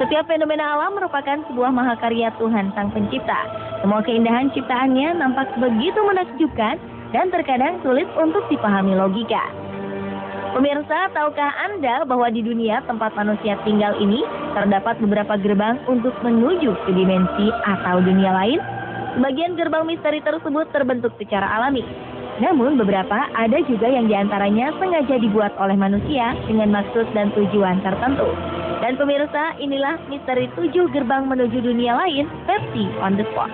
Setiap fenomena alam merupakan sebuah mahakarya Tuhan Sang Pencipta. Semua keindahan ciptaannya nampak begitu menakjubkan dan terkadang sulit untuk dipahami logika. Pemirsa, tahukah Anda bahwa di dunia tempat manusia tinggal ini terdapat beberapa gerbang untuk menuju ke dimensi atau dunia lain? Sebagian gerbang misteri tersebut terbentuk secara alami. Namun beberapa ada juga yang diantaranya sengaja dibuat oleh manusia dengan maksud dan tujuan tertentu. Dan pemirsa, inilah misteri 7 gerbang menuju dunia lain versi on the spot.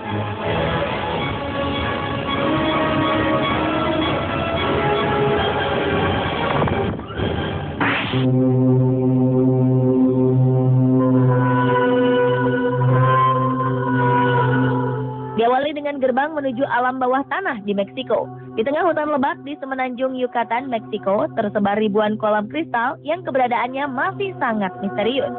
Diawali dengan gerbang menuju alam bawah tanah di Meksiko. Di tengah hutan lebat di semenanjung Yucatan, Meksiko, tersebar ribuan kolam kristal yang keberadaannya masih sangat misterius.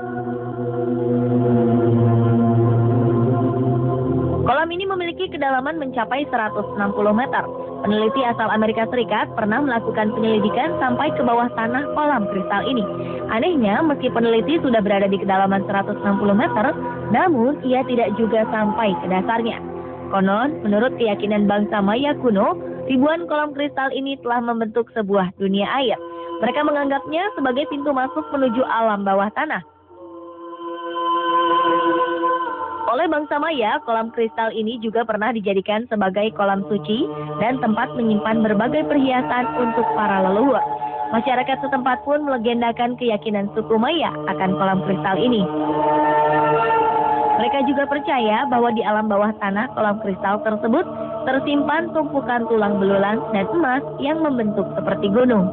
Kolam ini memiliki kedalaman mencapai 160 meter. Peneliti asal Amerika Serikat pernah melakukan penyelidikan sampai ke bawah tanah kolam kristal ini. Anehnya, meski peneliti sudah berada di kedalaman 160 meter, namun ia tidak juga sampai ke dasarnya. Konon, menurut keyakinan bangsa Maya kuno, ribuan kolam kristal ini telah membentuk sebuah dunia air. Mereka menganggapnya sebagai pintu masuk menuju alam bawah tanah. Oleh bangsa Maya, kolam kristal ini juga pernah dijadikan sebagai kolam suci dan tempat menyimpan berbagai perhiasan untuk para leluhur. Masyarakat setempat pun melegendakan keyakinan suku Maya akan kolam kristal ini. Mereka juga percaya bahwa di alam bawah tanah kolam kristal tersebut tersimpan tumpukan tulang belulang dan emas yang membentuk seperti gunung.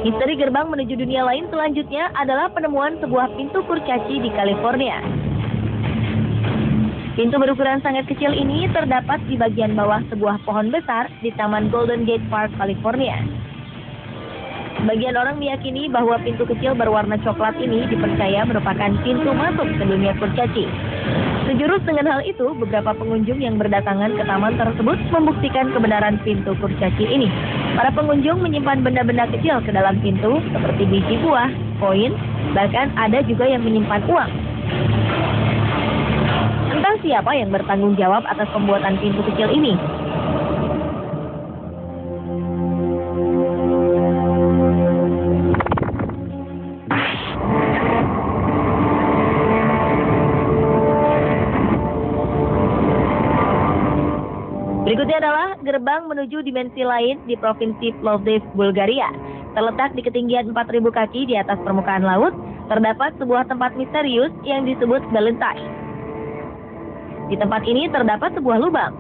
Misteri gerbang menuju dunia lain selanjutnya adalah penemuan sebuah pintu kurcaci di California. Pintu berukuran sangat kecil ini terdapat di bagian bawah sebuah pohon besar di Taman Golden Gate Park, California. Sebagian orang meyakini bahwa pintu kecil berwarna coklat ini dipercaya merupakan pintu masuk ke dunia kurcaci. Sejurus dengan hal itu, beberapa pengunjung yang berdatangan ke taman tersebut membuktikan kebenaran pintu kurcaci ini. Para pengunjung menyimpan benda-benda kecil ke dalam pintu, seperti biji buah, koin, bahkan ada juga yang menyimpan uang. Entah siapa yang bertanggung jawab atas pembuatan pintu kecil ini. Berikutnya adalah gerbang menuju dimensi lain di Provinsi Plovdiv, Bulgaria. Terletak di ketinggian 4.000 kaki di atas permukaan laut, terdapat sebuah tempat misterius yang disebut Belentaj. Di tempat ini terdapat sebuah lubang.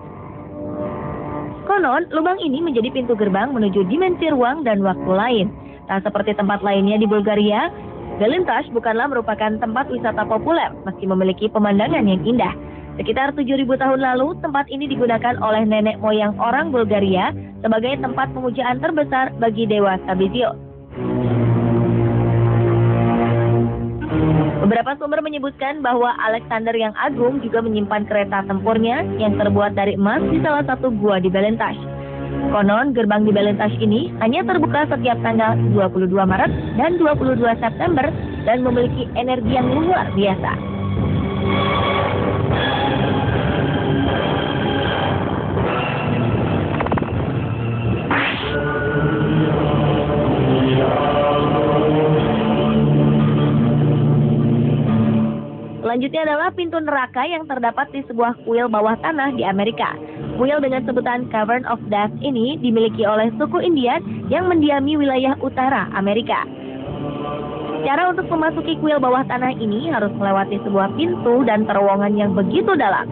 Konon, lubang ini menjadi pintu gerbang menuju dimensi ruang dan waktu lain. Tak seperti tempat lainnya di Bulgaria, Belentaj bukanlah merupakan tempat wisata populer, meski memiliki pemandangan yang indah. Sekitar 7.000 tahun lalu, tempat ini digunakan oleh nenek moyang orang Bulgaria sebagai tempat pemujaan terbesar bagi dewa Sabizios. Beberapa sumber menyebutkan bahwa Alexander yang Agung juga menyimpan kereta tempurnya yang terbuat dari emas di salah satu gua di Belentaj. Konon, gerbang di Belentaj ini hanya terbuka setiap tanggal 22 Maret dan 22 September dan memiliki energi yang luar biasa. Selanjutnya adalah pintu neraka yang terdapat di sebuah kuil bawah tanah di Amerika. Kuil dengan sebutan Cavern of Death ini dimiliki oleh suku Indian yang mendiami wilayah utara Amerika. Cara untuk memasuki kuil bawah tanah ini harus melewati sebuah pintu dan terowongan yang begitu dalam.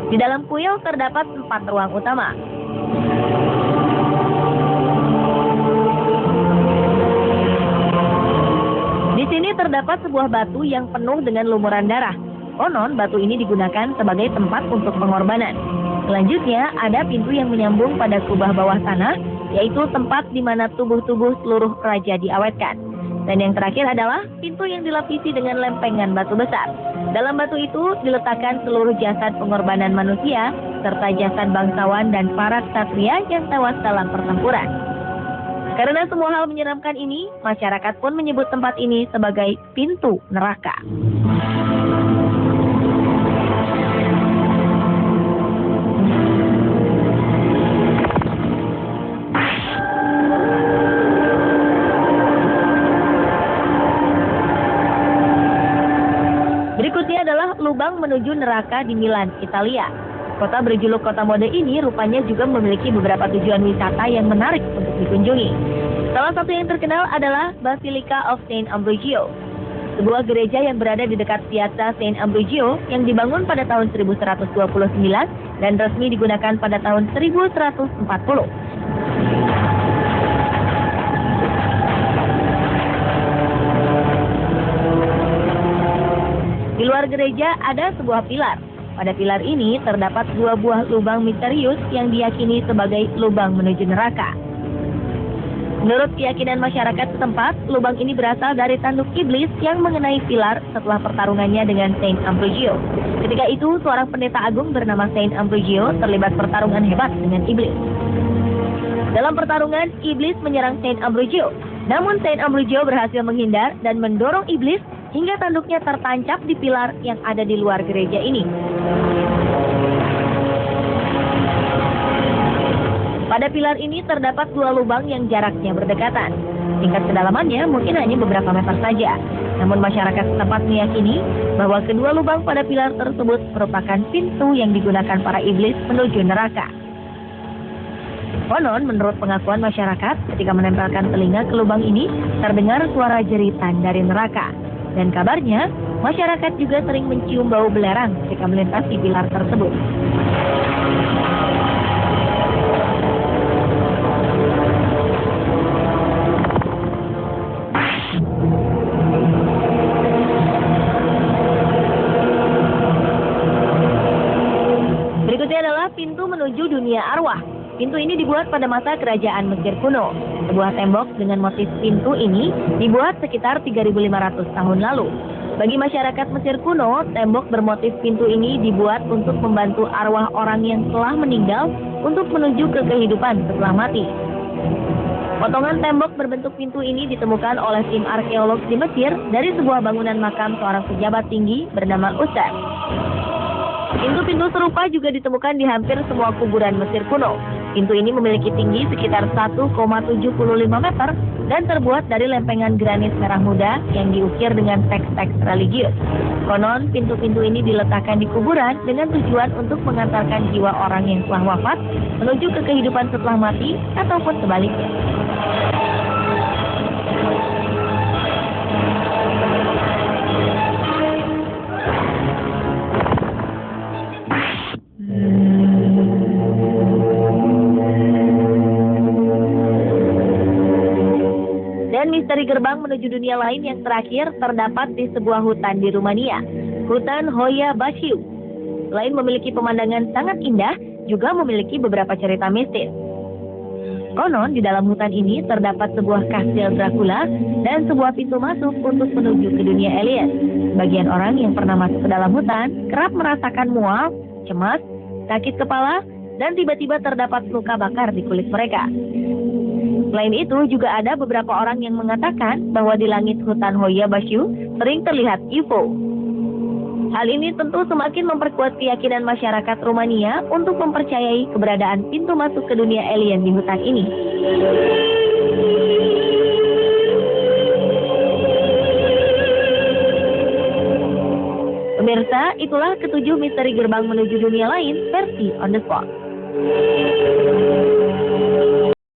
Di dalam kuil terdapat 4 ruang utama. Di sini terdapat sebuah batu yang penuh dengan lumuran darah. Konon, batu ini digunakan sebagai tempat untuk pengorbanan. Selanjutnya, ada pintu yang menyambung pada kubah bawah tanah yaitu tempat di mana tubuh-tubuh seluruh raja diawetkan. Dan yang terakhir adalah pintu yang dilapisi dengan lempengan batu besar. Dalam batu itu diletakkan seluruh jasad pengorbanan manusia, serta jasad bangsawan dan para ksatria yang tewas dalam pertempuran. Karena semua hal menyeramkan ini, masyarakat pun menyebut tempat ini sebagai pintu neraka. Berikutnya adalah lubang menuju neraka di Milan, Italia. Kota berjuluk kota mode ini rupanya juga memiliki beberapa tujuan wisata yang menarik untuk dikunjungi. Salah satu yang terkenal adalah Basilica of Saint Ambrogio, sebuah gereja yang berada di dekat Piazza Saint Ambrogio yang dibangun pada tahun 1129 dan resmi digunakan pada tahun 1140. Di luar gereja ada sebuah pilar. Pada pilar ini terdapat 2 buah lubang misterius yang diyakini sebagai lubang menuju neraka. Menurut keyakinan masyarakat setempat, lubang ini berasal dari tanduk iblis yang mengenai pilar setelah pertarungannya dengan Saint Ambrogio. Ketika itu, seorang pendeta agung bernama Saint Ambrogio terlibat pertarungan hebat dengan iblis. Dalam pertarungan, iblis menyerang Saint Ambrogio. Namun Saint Ambrogio berhasil menghindar dan mendorong iblis hingga tanduknya tertancap di pilar yang ada di luar gereja ini. Pada pilar ini terdapat 2 lubang yang jaraknya berdekatan. Tingkat kedalamannya mungkin hanya beberapa meter saja. Namun masyarakat setempat meyakini bahwa kedua lubang pada pilar tersebut merupakan pintu yang digunakan para iblis menuju neraka. Konon, menurut pengakuan masyarakat, ketika menempelkan telinga ke lubang ini, terdengar suara jeritan dari neraka. Dan kabarnya, masyarakat juga sering mencium bau belerang ketika melintasi pilar tersebut. Berikutnya adalah pintu menuju dunia arwah. Pintu ini dibuat pada masa kerajaan Mesir kuno. Sebuah tembok dengan motif pintu ini dibuat sekitar 3.500 tahun lalu. Bagi masyarakat Mesir kuno, tembok bermotif pintu ini dibuat untuk membantu arwah orang yang telah meninggal untuk menuju ke kehidupan setelah mati. Potongan tembok berbentuk pintu ini ditemukan oleh tim arkeolog di Mesir dari sebuah bangunan makam seorang pejabat tinggi bernama Ustad. Pintu-pintu serupa juga ditemukan di hampir semua kuburan Mesir kuno. Pintu ini memiliki tinggi sekitar 1,75 meter dan terbuat dari lempengan granit merah muda yang diukir dengan teks-teks religius. Konon, pintu-pintu ini diletakkan di kuburan dengan tujuan untuk mengantarkan jiwa orang yang telah wafat menuju ke kehidupan setelah mati ataupun sebaliknya. Dan misteri gerbang menuju dunia lain yang terakhir terdapat di sebuah hutan di Rumania, hutan Hoia Baciu. Selain memiliki pemandangan sangat indah, juga memiliki beberapa cerita mistis. Konon di dalam hutan ini terdapat sebuah kastil Dracula dan sebuah pintu masuk untuk menuju ke dunia alien. Bagian orang yang pernah masuk ke dalam hutan kerap merasakan mual, cemas, sakit kepala, dan tiba-tiba terdapat luka bakar di kulit mereka. Selain itu, juga ada beberapa orang yang mengatakan bahwa di langit hutan Hoia Baciu sering terlihat UFO. Hal ini tentu semakin memperkuat keyakinan masyarakat Rumania untuk mempercayai keberadaan pintu masuk ke dunia alien di hutan ini. Pemirsa, itulah ketujuh misteri gerbang menuju dunia lain versi On The Spot.